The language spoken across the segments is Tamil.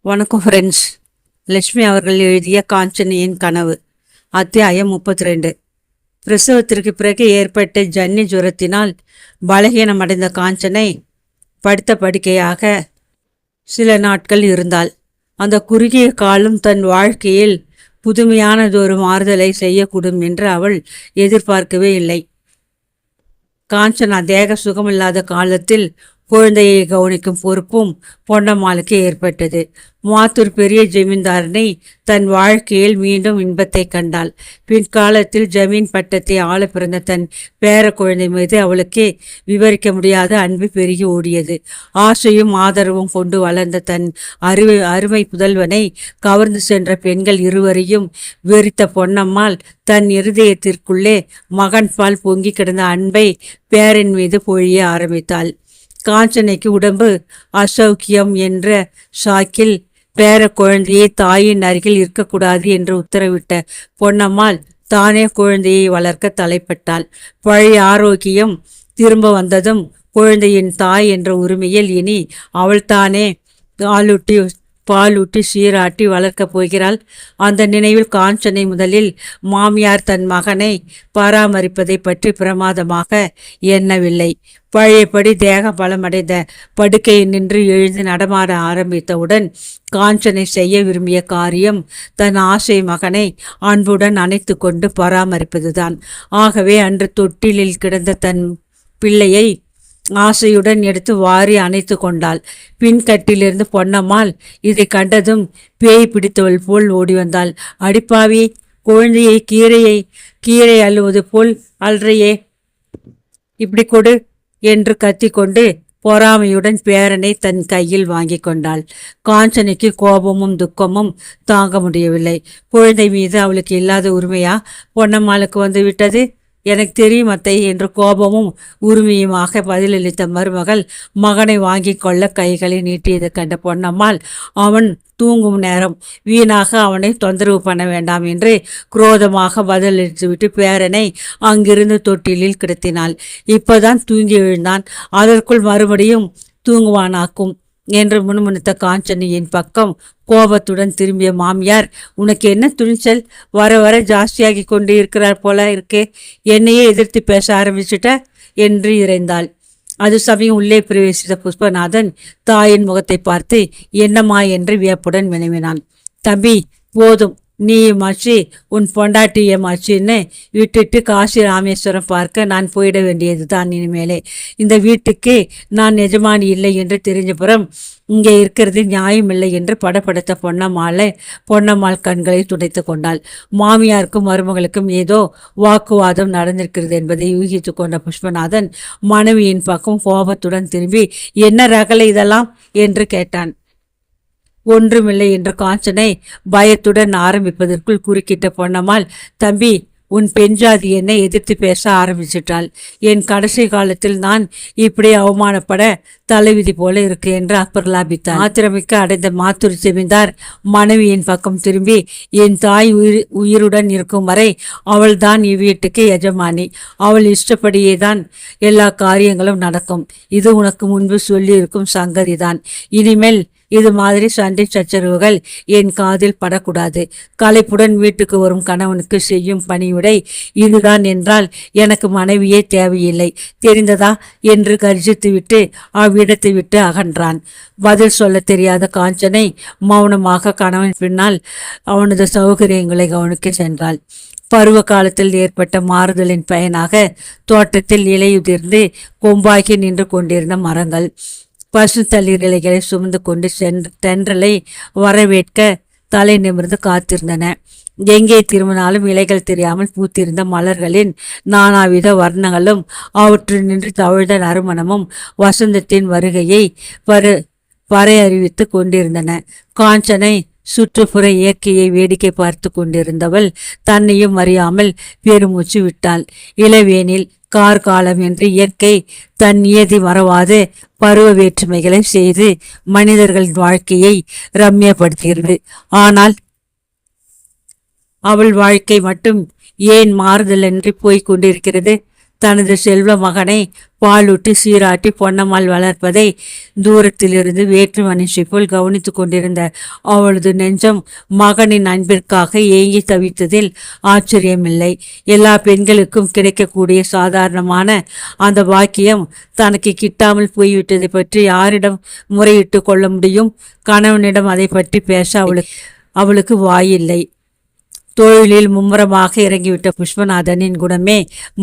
வணக்கம் ஃப்ரெண்ட்ஸ். லட்சுமி அவர்கள் எழுதிய காஞ்சனியின் கனவு, அத்தியாயம் 32. பிரசவத்திற்கு பிறகு ஏற்பட்ட ஜன்னி ஜுரத்தினால் பலகீனமடைந்த காஞ்சனை படுத்த படுக்கையாக சில நாட்கள் இருந்தாள். அந்த குறுகிய காலம் தன் வாழ்க்கையில் புதுமையானதொரு மாறுதலை செய்யக்கூடும் என்று அவள் எதிர்பார்க்கவே இல்லை. காஞ்சனா தேக சுகமில்லாத காலத்தில் குழந்தையை கவனிக்கும் பொறுப்பும் பொன்னம்மாளுக்கு ஏற்பட்டது. மாத்தூர் பெரிய ஜமீன்தாரனை தன் வாழ்க்கையில் மீண்டும் இன்பத்தை கண்டாள். பிற்காலத்தில் ஜமீன் பட்டத்தை ஆள பிறந்த தன் பேர குழந்தை மீது அவளுக்கு விவரிக்க முடியாத அன்பு பெருகி ஓடியது. ஆசையும் ஆதரவும் கொண்டு வளர்ந்த தன் அருமை புதல்வனை கவர்ந்து சென்ற பெண்கள் இருவரையும் வெறித்த பொன்னம்மாள் தன் இருதயத்திற்குள்ளே மகன் பால் பொங்கி கிடந்த அன்பை பேரன் மீது பொழிய ஆரம்பித்தாள். காஞ்சனைக்கு உடம்பு அசௌக்கியம் என்ற சாக்கில் பேர குழந்தையை தாயின் அருகில் இருக்கக்கூடாது என்று உத்தரவிட்ட பொன்னம்மாள் தானே குழந்தையை வளர்க்க தலைப்பட்டாள். பழைய ஆரோக்கியம் திரும்ப வந்ததும் குழந்தையின் தாய் என்ற உரிமையில் இனி அவள்தானே பாலூட்டி சீராட்டி வளர்க்கப் போகிறாள். அந்த நினைவில் காஞ்சனை முதலில் மாமியார் தன் மகனை பராமரிப்பதை பற்றி பிரமாதமாக எண்ணவில்லை. பழையபடி தேக பலமடைந்த படுக்கையில் நின்று எழுந்து நடமாட ஆரம்பித்தவுடன் காஞ்சனை செய்ய விரும்பிய காரியம் தன் ஆசை மகனை அன்புடன் அணைத்து கொண்டு பராமரிப்பதுதான். ஆகவே அன்று தொட்டிலில் கிடந்த தன் பிள்ளையை ஆசையுடன் எடுத்து வாரி அணைத்து கொண்டாள். பின்கட்டிலிருந்து பொன்னம்மாள் இதை கண்டதும் பேய் பிடித்தவள் போல் ஓடி வந்தாள். அடிப்பாவி, குழந்தையை கீரை அள்ளுவது போல் அல்றையே, இப்படி கொடு என்று கத்திக்கொண்டு பொறாமையுடன் பேரனை தன் கையில் வாங்கி கொண்டாள். காஞ்சனைக்கு கோபமும் துக்கமும் தாங்க முடியவில்லை. குழந்தை மீது அவளுக்கு இல்லாத உரிமையா பொன்னம்மாளுக்கு வந்து விட்டது? எனக்கு தெரியும் அத்தை என்று கோபமும் உரிமையுமாக பதிலளித்த மருமகள் மகனை வாங்கி கொள்ள கைகளை நீட்டியதை கண்ட பொன்னம்மாள் அவன் தூங்கும் நேரம், வீணாக அவனை தொந்தரவு பண்ண வேண்டாம் என்று குரோதமாக பதிலளித்துவிட்டு பேரனை அங்கிருந்து தொட்டிலில் கிடத்தினாள். இப்போதான் தூங்கி எழுந்தான், அதற்குள் மறுபடியும் தூங்குவானாக்கும் என்று முணுமுணுத்த காஞ்சனியின் பக்கம் கோபத்துடன் திரும்பிய மாமியார், உனக்கு என்ன துணிச்சல்? வர வர ஜாஸ்தியாகி கொண்டு இருக்கிறார் போல இருக்கே, என்னையே எதிர்த்து பேச ஆரம்பிச்சுட்ட என்று இறைந்தாள். அது சமயம் உள்ளே பிரவேசித்த புஷ்பநாதன் தாயின் முகத்தை பார்த்து என்னம்மா என்று வியப்புடன் வினவினான். தம்பி, போதும், நீயுமாச்சு உன் பொண்டாட்டியமாச்சின்னு விட்டுட்டு காசி ராமேஸ்வரம் பார்க்க நான் போயிட வேண்டியது தான். இனிமேலே இந்த வீட்டுக்கு நான் எஜமானி இல்லை என்று தெரிஞ்சப்புறம் இங்கே இருக்கிறது நியாயமில்லை என்று படப்படுத்த பொன்னம்மாள் கண்களை துடைத்து கொண்டாள். மாமியாருக்கும் மருமகளுக்கும் ஏதோ வாக்குவாதம் நடந்திருக்கிறது என்பதை யூகித்து கொண்ட புஷ்பநாதன் மனைவியின் பக்கம் கோபத்துடன் திரும்பி, என்ன ரகலை இதெல்லாம் என்று கேட்டான். ஒன்றுமில்லை என்று காஞ்சனை பயத்துடன் ஆரம்பிப்பதற்குள் குறுக்கிட்ட பொன்னம்மாள், தம்பி, உன் பெண் ஜாதி என்னை எதிர்த்து பேச ஆரம்பிச்சிட்டாள். என் கடைசி காலத்தில் நான் இப்படி அவமானப்பட தலைவிதி போல இருக்கு என்று அப்பிரலாபித்தான். ஆத்திரமிக்க அடைந்த மாத்தூர் ஜமீன்தார் மனைவியின் பக்கம் திரும்பி, என் தாய் உயிருடன் இருக்கும் வரை அவள்தான் இவ்வீட்டுக்கு எஜமானி. அவள் இஷ்டப்படியே தான் எல்லா காரியங்களும் நடக்கும். இது உனக்கு முன்பு சொல்லியிருக்கும் சங்கதிதான். இனிமேல் இது மாதிரி சண்டை சச்சரவுகள் என் காதில் படக்கூடாது. களைப்புடன் வீட்டுக்கு வரும் கணவனுக்கு செய்யும் பணிவிடை இதுதான் என்றால் எனக்கு மனைவியே தேவையில்லை, தெரிந்ததா என்று கர்ஜித்துவிட்டு அவ்விடத்தை விட்டு அகன்றான். பதில் சொல்ல தெரியாத காஞ்சனை மௌனமாக கணவன் பின்னால் அவனது சௌகரியங்களை கவனிக்க சென்றாள். பருவ காலத்தில் ஏற்பட்ட மாறுதலின் பயனாக தோட்டத்தில் இலையுதிர்ந்து கொம்பாகி நின்று கொண்டிருந்த மரங்கள் பசு தளிர் இலைகளை சுமந்து கொண்டு தென்றலை வரவேற்க தலை நிமிர்ந்து காத்திருந்தன. எங்கே திரும்பினாலும் இலைகள் தெரியாமல் பூத்திருந்த மலர்களின் நானாவித வர்ணங்களும் அவற்றில் நின்று தவழ்ந்த நறுமணமும் வசந்தத்தின் வருகையை அறிவித்து கொண்டிருந்தன. காஞ்சனை சுற்றுப்புற இயற்கையை வேடிக்கை பார்த்து கொண்டிருந்தவள் தன்னையும் அறியாமல் பெருமூச்சு விட்டாள். இளவேனில் கார்காலம் என்று இயற்கை தன் நியதி மறவாது பருவ வேற்றுமைகளை செய்து மனிதர்களின் வாழ்க்கையை ரம்யப்படுத்துகிறது. ஆனால் அவள் வாழ்க்கை மட்டும் ஏன் மாறுதலின்றி போய்கொண்டிருக்கிறது? தனது செல்வ மகனை பாலூட்டி சீராட்டி பொன்னம்மாள் வளர்ப்பதை தூரத்திலிருந்து வேற்று மனுஷி போல் கவனித்து கொண்டிருந்த அவளது நெஞ்சம் மகனின் அன்பிற்காக ஏங்கி தவித்ததில் ஆச்சரியமில்லை. எல்லா பெண்களுக்கும் கிடைக்கக்கூடிய சாதாரணமான அந்த பாக்கியம் தனக்கு கிட்டாமல் போய்விட்டதை பற்றி யாரிடம் முறையிட்டு கொள்ள முடியும்? கணவனிடம் அதை பற்றி பேச அவளுக்கு வாயில்லை. தொழிலில் மும்முரமாக இறங்கிவிட்ட புஷ்பநாதனின் குணமே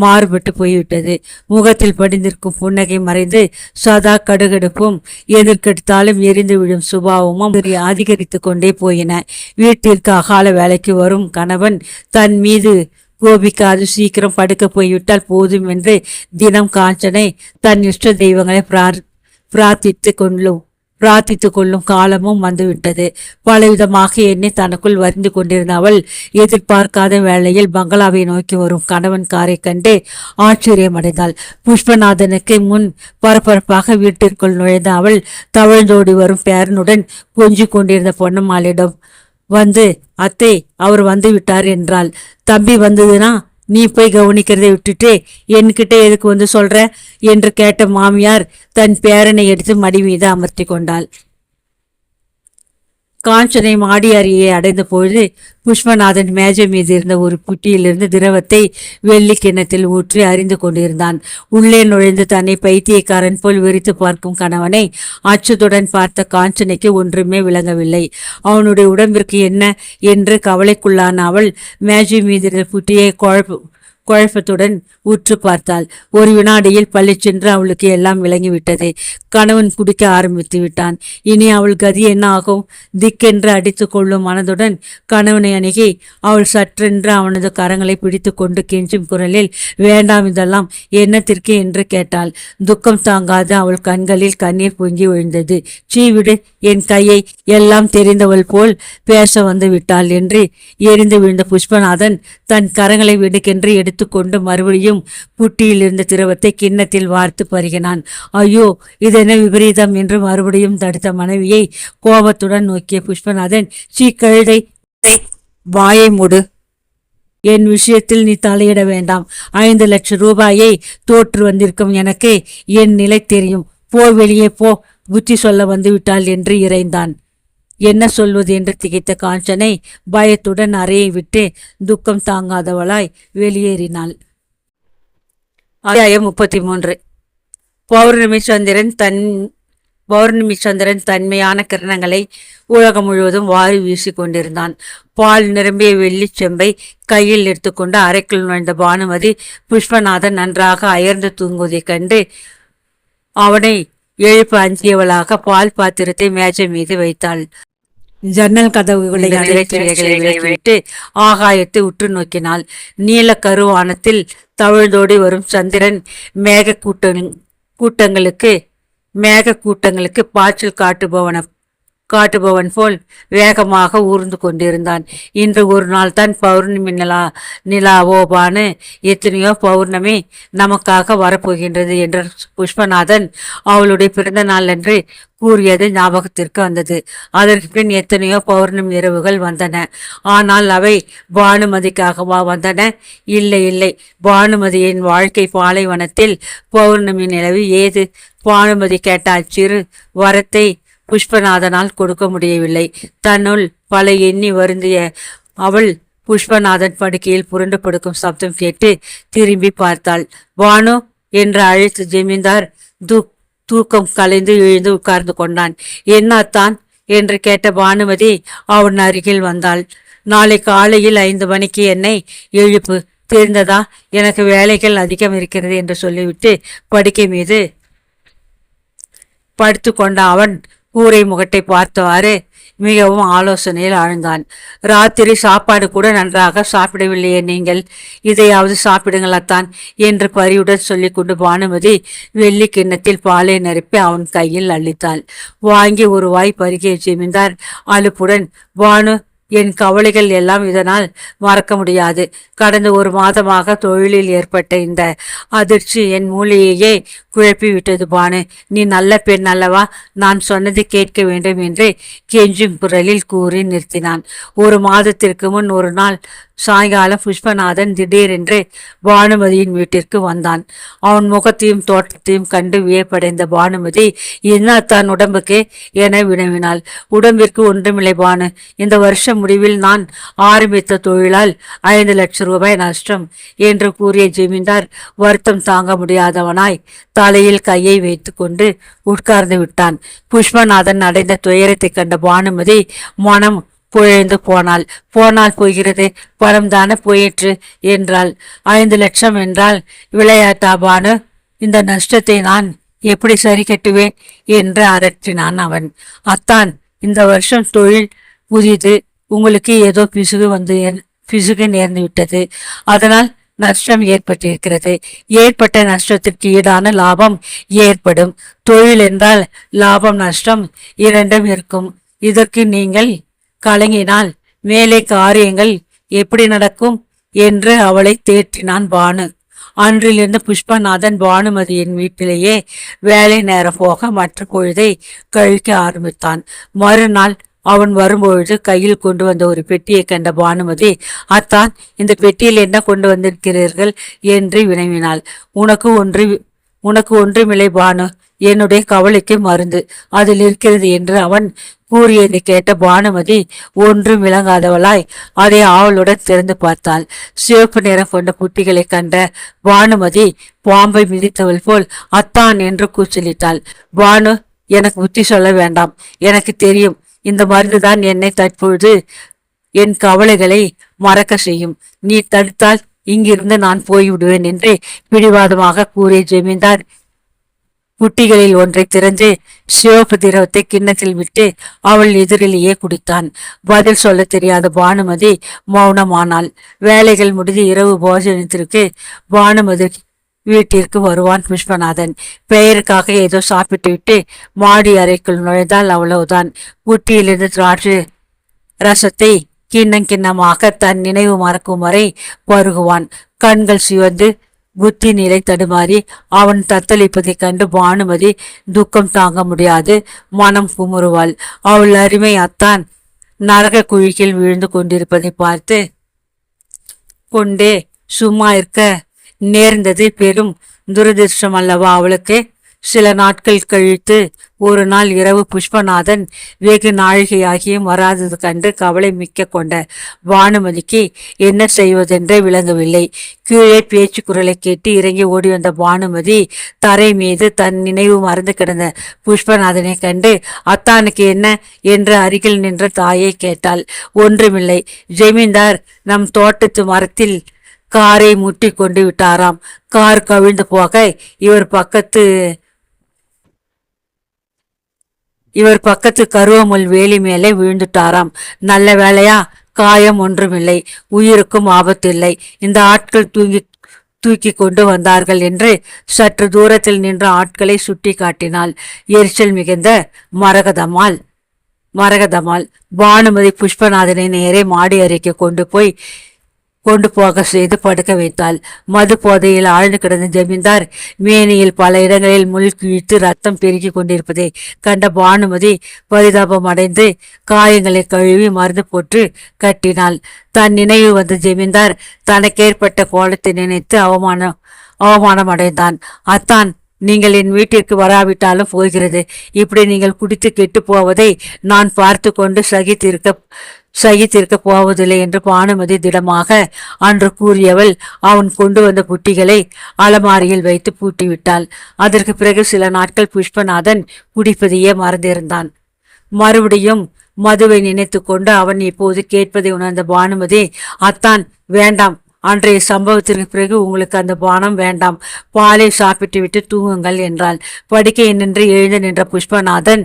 மாறுபட்டு போய்விட்டது. முகத்தில் படிந்திருக்கும் புன்னகை மறைந்து சதா கடுகடுப்பும் எதிர்கெடுத்தாலும் எரிந்து விடும் சுபாவமும் அதிகரித்து கொண்டே போயின. வீட்டிற்கு அகால வேலைக்கு வரும் கணவன் தன் மீது கோபிக்காது சீக்கிரம் படுக்க போய்விட்டால் போதும் என்று தினம் காஞ்சனை தன் இஷ்ட தெய்வங்களை பிரார்த்தித்து கொள்ளும் காலமும் வந்துவிட்டது. பலவிதமாக எண்ணி தனக்குள் வருந்து கொண்டிருந்த அவள் எதிர்பார்க்காத வேளையில் பங்களாவை நோக்கி வரும் கணவன் காரை கண்டு ஆச்சரியமடைந்தாள். புஷ்பநாதனுக்கு முன் பரபரப்பாக வீட்டிற்குள் நுழைந்த அவள் தவழ்ந்தோடி வரும் பேரனுடன் கொஞ்சி கொண்டிருந்த பொன்னம்மாளிடம் வந்து, அத்தை, அவர் வந்து விட்டார் என்றாள். தம்பி வந்ததுன்னா நீ போய் கவனிக்கிறதை விட்டுட்டு என்கிட்ட எதுக்கு வந்து சொல்ற என்று கேட்ட மாமியார் தன் பேரனை எடுத்து மடி மீது அமர்த்தி கொண்டாள். காஞ்சனை மாடி அறையை அடைந்த பொழுது புஷ்பநாதன் மேஜை மீது இருந்த ஒரு புட்டியிலிருந்து திரவத்தை வெள்ளி கிண்ணத்தில் ஊற்றி அறிந்து கொண்டிருந்தான். உள்ளே நுழைந்து தன்னை பைத்தியக்காரன் போல் விரித்து பார்க்கும் கணவனை அச்சத்துடன் பார்த்த காஞ்சனைக்கு ஒன்றுமே விளங்கவில்லை. அவனுடைய உடம்பிற்கு என்ன என்று கவலைக்குள்ளான அவள் மேஜை மீது இருந்த புட்டியை குழப்பத்துடன் உற்று பார்த்தாள். ஒரு வினாடியில் பள்ளிச்சென்று அவளுக்கு எல்லாம் விளங்கிவிட்டது. கணவன் குடிக்க ஆரம்பித்து விட்டான். இனி அவள் கதி என்ன ஆகும்? திக்கென்று அடித்து கொள்ளும் மனதுடன் கணவனை அணுகி அவள் சற்றென்று அவனது கரங்களை பிடித்து கொண்டு கெஞ்சும் குரலில், வேண்டாம், இதெல்லாம் என்னத்திற்கு என்று கேட்டாள். துக்கம் தாங்காது அவள் கண்களில் கண்ணீர் பொங்கி விழுந்தது. சீவிடு, என் கையை, எல்லாம் தெரிந்தவள் போல் பேச வந்து விட்டாள் என்று எரிந்து விழுந்த புஷ்பநாதன் தன் கரங்களை விடுக்கென்று எடுத்துக்கொண்டு மறுபடியும் புட்டியில் இருந்த திரவத்தை கிண்ணத்தில் வார்த்து பருகினான். ஐயோ, இதென்ன விபரீதம் என்று மறுபடியும் தடுத்த மனைவியை கோபத்துடன் நோக்கிய புஷ்பநாதன், கழுதை, வாயை மூடு. என் விஷயத்தில் நீ தலையிட வேண்டாம். 5 லட்சம் ரூபாயை தோற்று வந்திருக்கும் எனக்கு என் நிலை தெரியும். போ, வெளியே போ, புத்தி சொல்ல வந்து விட்டாள் என்று இறைந்தான். என்ன சொல்வது என்று திகைத்த காஞ்சனை பயத்துடன் அறையை விட்டு துக்கம் தாங்காதவளாய் வெளியேறினாள். அத்தியாயம் 33. பௌர்ணமி சந்திரன் தன்மையான கிரணங்களை உலகம் முழுவதும் வாரி வீசி கொண்டிருந்தான். பால் நிரம்பிய வெள்ளி செம்பை கையில் எடுத்துக்கொண்டு அறைக்குள் நுழைந்த பானுமதி புஷ்பநாதன் நன்றாக அயர்ந்து தூங்குவதைக் கண்டு அவனை எழுப்ப அஞ்சியவளாக பால் பாத்திரத்தை மேஜை மீது வைத்தாள். ஜன்னல் கதவுகளை விட்டு ஆகாயத்தை உற்று நோக்கினாள். நீல கருவானத்தில் தவழ்ந்தோடி வரும் சந்திரன் மேக கூட்டங்களுக்கு பாய்ச்சல் காட்டுபவன் போல் வேகமாக ஊர்ந்து கொண்டிருந்தான். இன்று ஒரு நாள் தான் பௌர்ணமி நிலாவோபானு எத்தனையோ பௌர்ணமி நமக்காக வரப்போகின்றது என்று புஷ்பநாதன் அவளுடைய பிறந்த நாள் என்று கூறியது ஞாபகத்திற்கு வந்தது. அதற்கு பின் எத்தனையோ பௌர்ணமி இரவுகள் வந்தன. ஆனால் அவை பானுமதிக்காகவா வந்தன? இல்லை இல்லை. பானுமதியின் வாழ்க்கை பாலைவனத்தில் பௌர்ணமி நிலவு ஏது? பானுமதி கேட்டால் சிறு வரத்தை புஷ்பநாதனால் கொடுக்க முடியவில்லை. தன்னுள் பல எண்ணி வருந்திய அவள் புஷ்பநாதன் படுக்கையில் புரண்டு படுக்கும் சப்தம் கேட்டு திரும்பி பார்த்தாள். வானு என்று அழைத்து ஜமீன்தார் தூக்கம் கலைந்து எழுந்து உட்கார்ந்து கொண்டான். என்னத்தான் என்று கேட்ட பானுமதி அவன் அருகில் வந்தாள். நாளை காலையில் 5 மணிக்கு என்னை எழுப்பு, தெரிந்ததா? எனக்கு வேலைகள் அதிகம் இருக்கிறது என்று சொல்லிவிட்டு படுக்கை மீது படுத்து கொண்ட அவன் கூரை முகட்டை பார்த்தவாறு மிகவும் ஆலோசனையில் ஆழ்ந்தான். ராத்திரி சாப்பாடு கூட நன்றாக சாப்பிடவில்லையே நீங்கள், இதையாவது சாப்பிடுங்களத்தான் என்று பரிவுடன் சொல்லிக்கொண்டு பானுமதி வெள்ளி கிண்ணத்தில் பாலை நிரப்பி அவன் கையில் அளித்தாள். வாங்கி ஒரு வாய் பருகிய ஜமீன்தார் அலுப்புடன், பானு, என் கவலைகள் எல்லாம் இதனால் மறக்க முடியாது. கடந்த ஒரு மாதமாக தொழிலில் ஏற்பட்ட இந்த அதிர்ச்சி என் மூளையையே குழப்பி விட்டது பானு. நீ நல்ல பெண் அல்லவா, நான் சொன்னதை கேட்க வேண்டும் என்று கெஞ்சும் குரலில் கூறி நிறுத்தினான். ஒரு மாதத்திற்கு முன் ஒரு நாள் சாயங்காலம் புஷ்பநாதன் திடீரென்று பானுமதியின் வீட்டிற்கு வந்தான். அவன் முகத்தையும் தோற்றத்தையும் கண்டு வியப்படைந்த பானுமதி, என்ன தான் உடம்புக்கு என வினவினாள். உடம்பிற்கு ஒன்றுமில்லை பானு, இந்த வருஷம் முடிவில் நான் ஆரம்பித்த தொழிலால் 5 லட்சம் ரூபாய் நஷ்டம் என்று கூறிய ஜமீன்தார் வருத்தம் தாங்க முடியாதவனாய் தலையில் கையை வைத்து கொண்டு உட்கார்ந்து விட்டான். புஷ்பநாதன் அடைந்த துயரத்தை கண்ட பானுமதி மனம் புழைந்து போனால் போகிறது, பணம் தானே போயிற்று என்றாள். 5 லட்சம் என்றால் விளையாட்டா பானு, இந்த நஷ்டத்தை நான் எப்படி சரி கட்டுவேன் என்று அரற்றினான் அவன். அத்தான், இந்த வருஷம் தொழில் புதிது, உங்களுக்கு ஏதோ பிசுகு நேர்ந்து விட்டது, அதனால் நஷ்டம் ஏற்பட்டிருக்கிறது. ஏற்பட்ட நஷ்டத்திற்கு ஈடான லாபம் ஏற்படும். தொழில் என்றால் லாபம் நஷ்டம் இரண்டும் இருக்கும். இதற்கு நீங்கள் கலங்கினால் மேலே காரியங்கள் எப்படி நடக்கும் என்று அவளை தேற்றினான் பானு. அன்றிலிருந்து புஷ்பநாதன் பானுமதியின் வீட்டிலேயே வேலை நேரம் போக மற்ற பொழுதை கழிக்க ஆரம்பித்தான். மறுநாள் அவன் வரும்பொழுது கையில் கொண்டு வந்த ஒரு பெட்டியை கண்ட பானுமதி, அத்தான், இந்த பெட்டியில் என்ன கொண்டு வந்திருக்கிறீர்கள் என்று வினவினாள். உனக்கு ஒன்றுமில்லை பானு, என்னுடைய கவலைக்கு மருந்து அதில் இருக்கிறது என்று அவன் கூறியதை கேட்ட பானுமதி ஒன்றும் விளங்காதவளாய் அதை ஆவலுடன் திறந்து பார்த்தாள். சிவப்பு நிறம் கொண்ட புட்டிகளை கண்ட பானுமதி பாம்பை மிதித்தவள் போல் அத்தான் என்று கூச்சலிட்டாள். பானு, எனக்கு புத்தி சொல்ல வேண்டாம், எனக்கு தெரியும். இந்த மருந்துதான் என்னை தற்பொழுது என் கவலைகளை மறக்க செய்யும். நீ தடுத்தால் இங்கிருந்து நான் போய்விடுவேன் என்று பிடிவாதமாக கூறிய ஜமீன்தார் புட்டிகளில் ஒன்றை திறந்து சிவப்பு திரவத்தை கிண்ணத்தில் விட்டு அவள் எதிரிலேயே குடித்தான். பதில் சொல்ல தெரியாத பானுமதி மௌனமானாள். வேலைகள் முடிந்து இரவு போஜனத்திற்கு பானுமதி வீட்டிற்கு வருவான் புஷ்பநாதன். பெயருக்காக ஏதோ சாப்பிட்டு விட்டு மாடி அறைக்குள் நுழைந்தால் அவ்வளவுதான். புட்டியிலிருந்து திராட்சை ரசத்தை கிண்ணமாக தன் நினைவு மறக்கும் வரை பருகுவான். கண்கள் சிவந்து புத்தி நிலை தடுமாறி அவன் தத்தளிப்பதைக் கண்டு பானுமதி துக்கம் தாங்க முடியாது மனம் குமுறுவாள். அவள் அருமை அத்தான் நரக குழிக்கில் விழுந்து கொண்டிருப்பதை பார்த்து கொண்டே சும்மா இருக்க நேர்ந்தது பெரும் துரதிருஷ்டம் அல்லவா அவளுக்கு. சில நாட்கள் கழித்து ஒரு நாள் இரவு புஷ்பநாதன் வெகு நாழிகையாகியும் வராதது கண்டு கவலை மிக்க கொண்ட பானுமதிக்கு என்ன செய்வதென்றே விளங்கவில்லை. கீழே பேச்சு குரலை கேட்டு இறங்கி ஓடி வந்த பானுமதி தரை மீது தன் நினைவு மறந்து கிடந்த புஷ்பநாதனை கண்டு, அத்தானுக்கு என்ன என்று அருகில் நின்ற தாயை கேட்டாள். ஒன்றுமில்லை, ஜமீன்தார் நம் தோட்டத்து மரத்தில் காரை முட்டி கொண்டு விட்டாராம். கார் கவிழ்ந்து போக இவர் பக்கத்து கருவமுள் வேலி மேலே விழுந்துட்டாராம். நல்ல வேளையா, காயம் ஒன்றுமில்லை, உயிருக்கும் ஆபத்தில்லை. இந்த ஆட்கள் தூக்கி கொண்டு வந்தார்கள் என்று சற்று தூரத்தில் நின்ற ஆட்களை சுட்டி காட்டினாள் எரிச்சல் மிகுந்த மரகதம்மாள். பானுமதி புஷ்பநாதனை நேரே மாடி அறைக்கு கொண்டு போக செய்து படுக்க வைத்தாள். மது போதையில் ஆழ்ந்து கிடந்த ஜமீன்தார் மேனியில் பல இடங்களில் முள் கிழித்து ரத்தம் பெருகி கொண்டிருப்பதை கண்ட பானுமதி பரிதாபம் அடைந்து காயங்களை கழுவி மருந்து போட்டு கட்டினாள். தன் நினைவு வந்த ஜமீன்தார் தனக்கேற்பட்ட கோலத்தை நினைத்து அவமானம் அடைந்தான். அத்தான், நீங்கள் என் வீட்டிற்கு வராவிட்டாலும் போகிறது. இப்படி நீங்கள் குடித்து கெட்டு போவதை நான் பார்த்து கொண்டு சகித்திருக்க போவதில்லை என்று பானுமதி திடமாக அன்று கூறியவள் அவன் கொண்டு வந்த புட்டிகளை அலமாரியில் வைத்து பூட்டிவிட்டாள். அதற்கு பிறகு சில நாட்கள் புஷ்பநாதன் குடிப்பதையே மறந்திருந்தான். மறுபடியும் மதுவை நினைத்து கொண்டு அவன் இப்போது கேட்பதை உணர்ந்த பானுமதி, அத்தான், வேண்டாம், அன்றைய சம்பவத்திற்கு பிறகு உங்களுக்கு அந்த பானம் வேண்டாம், பாலை சாப்பிட்டு விட்டு தூங்குங்கள் என்றாள். படுக்கையை நின்று எழுந்து நின்ற புஷ்பநாதன்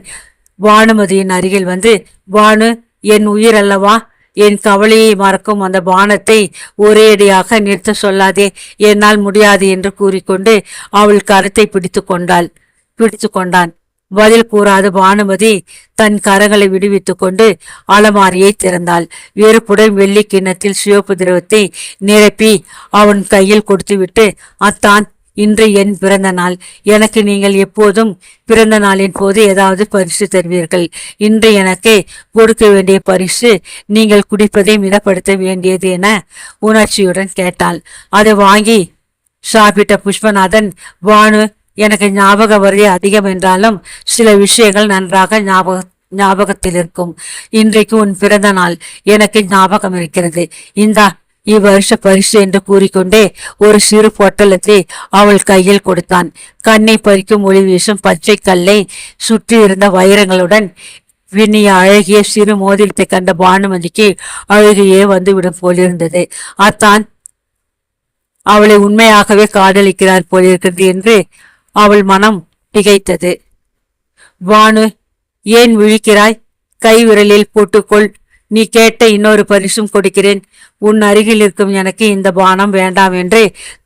பானுமதியின் அருகில் வந்து, பானு, என் உயிர் அல்லவா, என் கவலையை மறக்கும் அந்த பானத்தை ஒரேடியாக நிறுத்த சொல்லாதே, என்னால் முடியாது என்று கூறிக்கொண்டு அவள் கரத்தை பிடித்து கொண்டான். பதில் கூறாத பானுமதி தன் கரங்களை விடுவித்துக் கொண்டு அலமாரியை திறந்தாள். வெறுப்புடன் வெள்ளி கிண்ணத்தில் சிவப்பு திரவத்தை நிரப்பி அவன் கையில் கொடுத்துவிட்டு, அத்தான், இன்று என் பிறந்த நாள். எனக்கு நீங்கள் எப்போதும் பிறந்த நாளின் போது ஏதாவது பரிசு தருவீர்கள். இன்று எனக்கு கொடுக்க வேண்டிய பரிசு நீங்கள் குடிப்பதை மிதப்படுத்த வேண்டியது என உணர்ச்சியுடன் கேட்டாள். அதை வாங்கி சாப்பிட்ட புஷ்பநாதன், பானு, எனக்கு ஞாபக வருகை அதிகம் என்றாலும் சில விஷயங்கள் நன்றாக ஞாபகத்தில் இருக்கும். இன்றைக்கு உன் பிறந்த நாள், எனக்கு ஞாபகம் இருக்கிறது. இந்தா இவ்வருஷ பரிசு என்று கூறிக்கொண்டே ஒரு சிறு பொட்டலத்தை அவள் கையில் கொடுத்தான். கண்ணை பறிக்கும் ஒளி வீசும் பச்சை கல்லை சுற்றி இருந்த வைரங்களுடன் விண்ணிய அழகிய சிறு மோதிரத்தை கண்ட பானுமதிக்கு அழுகையே வந்துவிடும் போலிருந்தது. அத்தான் அவளை உண்மையாகவே காதலிக்கிறார் போலிருக்கிறது என்று அவள் மனம் திகைத்தது. பானு, ஏன் விழிக்கிறாய்? கை விரலில் போட்டுக்கொள். நீ கேட்ட இன்னொரு பரிசும் கொடுக்கிறேன். உன் அருகில் இருக்கும் எனக்கு இந்த பானம் வேண்டாம் என்று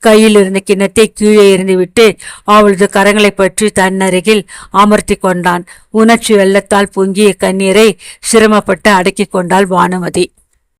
கையில் இருந்த கிண்ணத்தை கீழே எறிந்துவிட்டு அவளது கரங்களை பற்றி தன்னருகில் அமர்த்தி கொண்டான். உணர்ச்சி வெள்ளத்தால் பொங்கிய கண்ணீரை சிரமப்பட்டு அடக்கி கொண்டாள் பானுமதி.